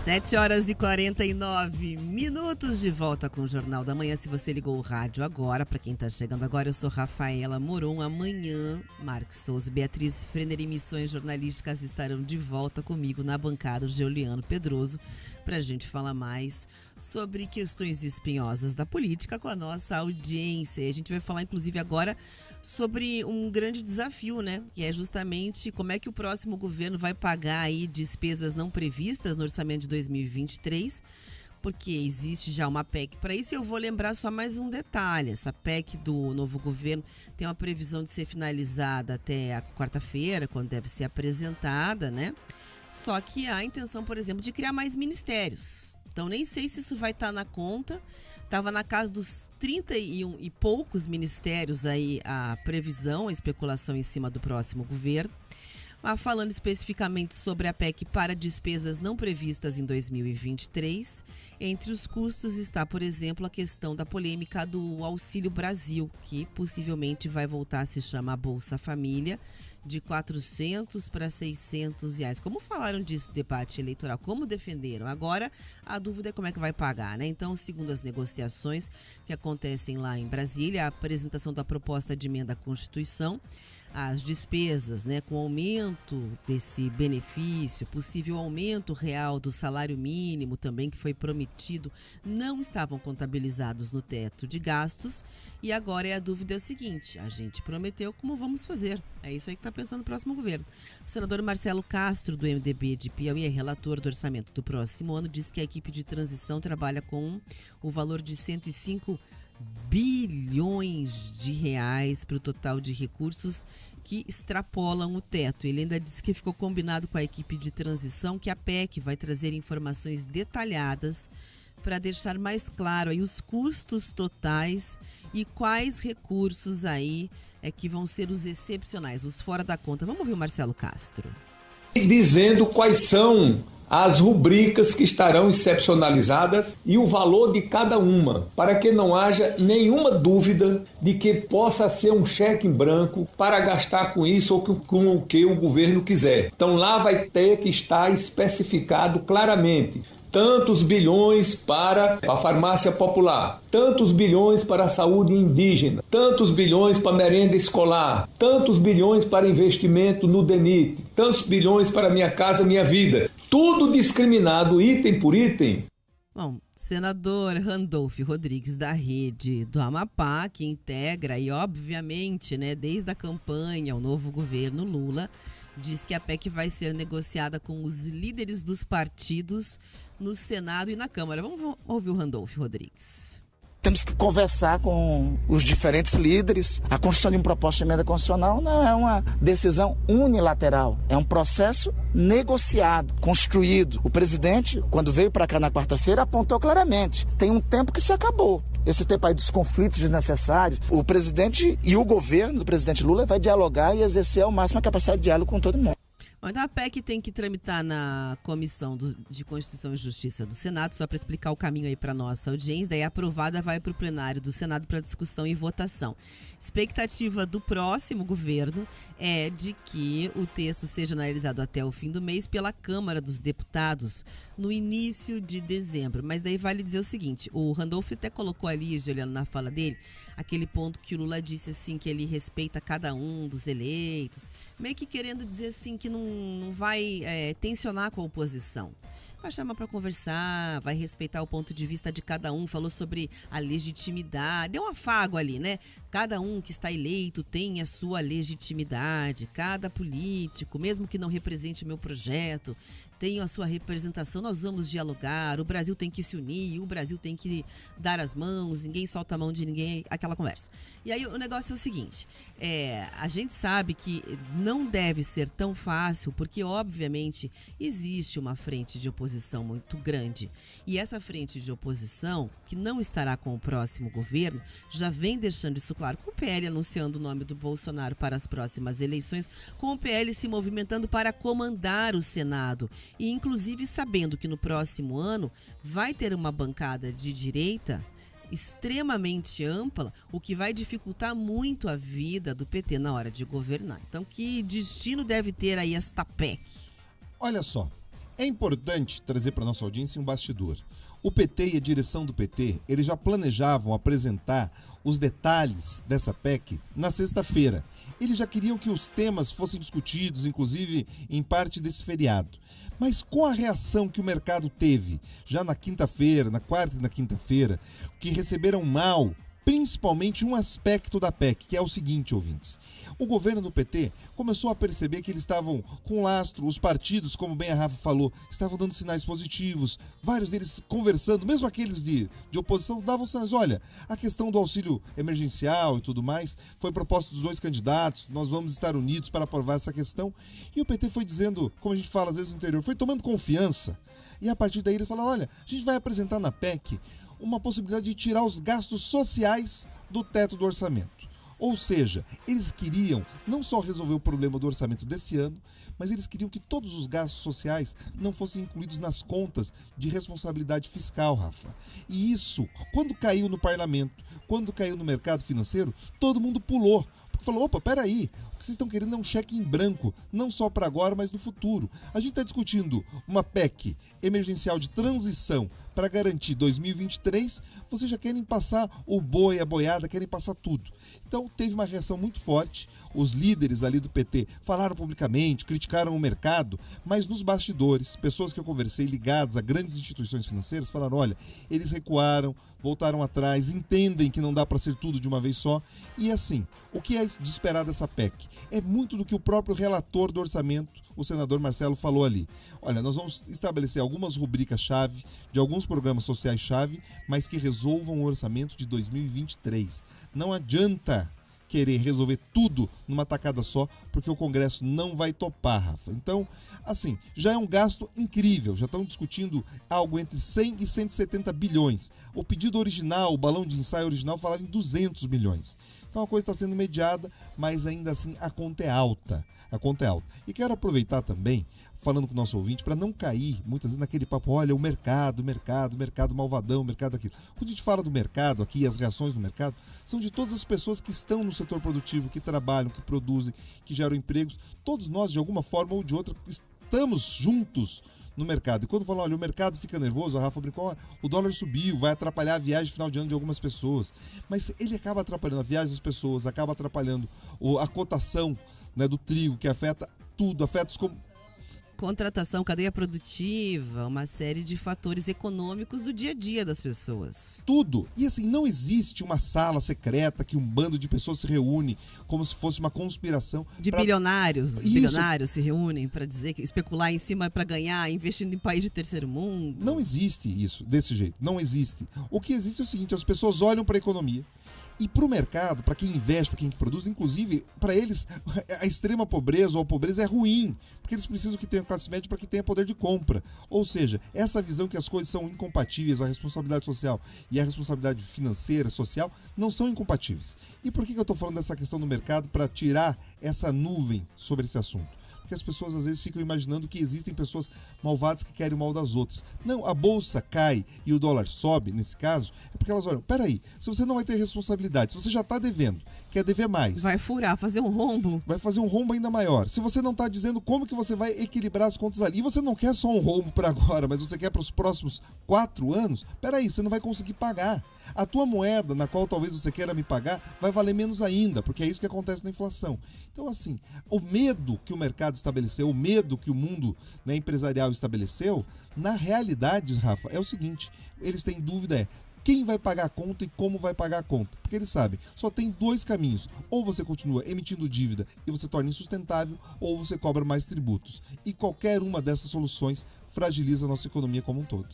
7h49 de volta com o Jornal da Manhã. Se você ligou o rádio agora, para quem está chegando agora, eu sou Rafaela Moron. Amanhã, Marcos Souza e Beatriz Frenner em Missões Jornalísticas estarão de volta comigo na bancada, o Giuliano Pedroso, para a gente falar mais sobre questões espinhosas da política com a nossa audiência. E a gente vai falar, inclusive, agora sobre um grande desafio, né? Que é justamente como é que o próximo governo vai pagar aí despesas não previstas no orçamento de 2023, porque existe já uma PEC para isso. E eu vou lembrar só mais um detalhe: essa PEC do novo governo tem uma previsão de ser finalizada até a quarta-feira, quando deve ser apresentada, né? Só que há a intenção, por exemplo, de criar mais ministérios. Então nem sei se isso vai estar na conta. Estava na casa dos 31 e poucos ministérios aí a previsão, a especulação em cima do próximo governo. Mas falando especificamente sobre a PEC para despesas não previstas em 2023, entre os custos está, por exemplo, a questão da polêmica do Auxílio Brasil, que possivelmente vai voltar a se chamar Bolsa Família, de R$400 para R$600. Como falaram desse debate eleitoral? Como defenderam? Agora a dúvida é como é que vai pagar, né? Então, segundo as negociações que acontecem lá em Brasília, a apresentação da proposta de emenda à Constituição, as despesas, né, com aumento desse benefício, possível aumento real do salário mínimo também que foi prometido, não estavam contabilizados no teto de gastos. E agora a dúvida é o seguinte: a gente prometeu, como vamos fazer? É isso aí que está pensando o próximo governo. O senador Marcelo Castro, do MDB de Piauí, relator do orçamento do próximo ano, diz que a equipe de transição trabalha com o valor de 105 bilhões de reais para o total de recursos que extrapolam o teto. Ele ainda disse que ficou combinado com a equipe de transição que a PEC vai trazer informações detalhadas para deixar mais claro aí os custos totais e quais recursos aí é que vão ser os excepcionais, os fora da conta. Vamos ouvir o Marcelo Castro. Dizendo quais são as rubricas que estarão excepcionalizadas e o valor de cada uma, para que não haja nenhuma dúvida de que possa ser um cheque em branco para gastar com isso ou com o que o governo quiser. Então lá vai ter que estar especificado claramente: tantos bilhões para a farmácia popular, tantos bilhões para a saúde indígena, tantos bilhões para a merenda escolar, tantos bilhões para investimento no DENIT, tantos bilhões para Minha Casa Minha Vida. Tudo discriminado, item por item. Bom, senador Randolfo Rodrigues, da Rede do Amapá, que integra e, obviamente, né, desde a campanha, o novo governo Lula, diz que a PEC vai ser negociada com os líderes dos partidos no Senado e na Câmara. Vamos ouvir o Randolfo Rodrigues. Temos que conversar com os diferentes líderes. A construção de uma proposta de emenda constitucional não é uma decisão unilateral. É um processo negociado, construído. O presidente, quando veio para cá na quarta-feira, apontou claramente: tem um tempo que se acabou. Esse tempo aí dos conflitos desnecessários, o presidente e o governo do presidente Lula vai dialogar e exercer ao máximo a capacidade de diálogo com todo mundo. Então a PEC tem que tramitar na Comissão de Constituição e Justiça do Senado, só para explicar o caminho aí para nossa audiência. Daí aprovada vai para o plenário do Senado para discussão e votação. Expectativa do próximo governo é de que o texto seja analisado até o fim do mês pela Câmara dos Deputados no início de dezembro. Mas daí vale dizer o seguinte: o Randolfo até colocou ali, olhando na fala dele, aquele ponto que o Lula disse assim, que ele respeita cada um dos eleitos, meio que querendo dizer assim que não vai tensionar com a oposição. Vai chamar para conversar, vai respeitar o ponto de vista de cada um, falou sobre a legitimidade, deu um afago ali, né? Cada um que está eleito tem a sua legitimidade, cada político, mesmo que não represente o meu projeto, tem a sua representação, nós vamos dialogar, o Brasil tem que se unir, o Brasil tem que dar as mãos, ninguém solta a mão de ninguém, aquela conversa. E aí o negócio é o seguinte, a gente sabe que não deve ser tão fácil, porque obviamente existe uma frente de oposição muito grande. E essa frente de oposição, que não estará com o próximo governo, já vem deixando isso claro, com o PL anunciando o nome do Bolsonaro para as próximas eleições, com o PL se movimentando para comandar o Senado. E inclusive sabendo que no próximo ano vai ter uma bancada de direita extremamente ampla, o que vai dificultar muito a vida do PT na hora de governar. Então, que destino deve ter aí esta PEC? Olha só, É importante trazer para nossa audiência um bastidor. O PT e a direção do PT, eles já planejavam apresentar os detalhes dessa PEC na sexta-feira. Eles já queriam que os temas fossem discutidos, inclusive em parte desse feriado. Mas com a reação que o mercado teve já na quinta-feira, na quarta e na quinta-feira, que receberam mal principalmente um aspecto da PEC, que é o seguinte, ouvintes. O governo do PT começou a perceber que eles estavam com lastro, os partidos, como bem a Rafa falou, estavam dando sinais positivos, vários deles conversando, mesmo aqueles de oposição, davam sinais, olha, a questão do auxílio emergencial e tudo mais, foi proposta dos dois candidatos, nós vamos estar unidos para aprovar essa questão, e o PT foi dizendo, como a gente fala às vezes no interior, foi tomando confiança, e a partir daí eles falaram, olha, a gente vai apresentar na PEC uma possibilidade de tirar os gastos sociais do teto do orçamento. Ou seja, eles queriam não só resolver o problema do orçamento desse ano, mas eles queriam que todos os gastos sociais não fossem incluídos nas contas de responsabilidade fiscal, Rafa. E isso, quando caiu no parlamento, quando caiu no mercado financeiro, todo mundo pulou. Porque falou, opa, peraí, o que vocês estão querendo é um cheque em branco, não só para agora, mas no futuro. A gente está discutindo uma PEC emergencial de transição para garantir 2023, vocês já querem passar o boi, a boiada, querem passar tudo. Então teve uma reação muito forte, os líderes ali do PT falaram publicamente, criticaram o mercado, mas nos bastidores, pessoas que eu conversei ligadas a grandes instituições financeiras falaram, olha, eles recuaram, voltaram atrás, entendem que não dá para ser tudo de uma vez só, e assim, o que é de esperar dessa PEC? É muito do que o próprio relator do orçamento, o senador Marcelo, falou ali. Olha, nós vamos estabelecer algumas rubricas-chave de alguns programas sociais-chave, mas que resolvam o orçamento de 2023. Não adianta querer resolver tudo numa tacada só, porque o Congresso não vai topar, Rafa. Então, assim, já é um gasto incrível, já estão discutindo algo entre 100 e 170 bilhões. O pedido original, o balão de ensaio original falava em 200 milhões. Então a coisa está sendo mediada, mas ainda assim a conta é alta. A conta é alta. E quero aproveitar também, falando com o nosso ouvinte, para não cair muitas vezes naquele papo, olha, o mercado malvadão, mercado aquilo. Quando a gente fala do mercado aqui, as reações do mercado, são de todas as pessoas que estão no setor produtivo, que trabalham, que produzem, que geram empregos. Todos nós, de alguma forma ou de outra, estamos juntos no mercado. E quando falam, olha, o mercado fica nervoso, a Rafa brincou, olha, o dólar subiu, vai atrapalhar a viagem de final de ano de algumas pessoas. Mas ele acaba atrapalhando a viagem das pessoas, acaba atrapalhando a cotação, né, do trigo, que afeta tudo, afeta os contratação, cadeia produtiva, uma série de fatores econômicos do dia a dia das pessoas. Tudo. E assim, não existe uma sala secreta que um bando de pessoas se reúne como se fosse uma conspiração. De bilionários. Os bilionários se reúnem para dizer que especular em cima para ganhar, investindo em país de terceiro mundo. Não existe isso desse jeito. Não existe. O que existe é o seguinte, as pessoas olham para a economia. E para o mercado, para quem investe, para quem produz, inclusive, para eles, a extrema pobreza ou a pobreza é ruim, porque eles precisam que tenha classe média para que tenha poder de compra. Ou seja, essa visão que as coisas são incompatíveis, a responsabilidade social e a responsabilidade financeira, social, não são incompatíveis. E por que eu estou falando dessa questão do mercado para tirar essa nuvem sobre esse assunto? Porque as pessoas às vezes ficam imaginando que existem pessoas malvadas que querem o mal das outras. Não, a bolsa cai e o dólar sobe, nesse caso, é porque elas olham, peraí, se você não vai ter responsabilidade, se você já está devendo, quer dever mais. Vai furar, fazer um rombo. Vai fazer um rombo ainda maior. Se você não está dizendo como que você vai equilibrar as contas ali, e você não quer só um rombo para agora, mas você quer para os próximos 4 anos, peraí, você não vai conseguir pagar. A tua moeda, na qual talvez você queira me pagar, vai valer menos ainda, porque é isso que acontece na inflação. Então, assim, o medo que o mercado estabeleceu, o medo que o mundo, né, empresarial estabeleceu, na realidade, Rafa, é o seguinte, eles têm dúvida, quem vai pagar a conta e como vai pagar a conta. Porque eles sabem, só tem 2 caminhos. Ou você continua emitindo dívida e você torna insustentável, ou você cobra mais tributos. E qualquer uma dessas soluções fragiliza a nossa economia como um todo.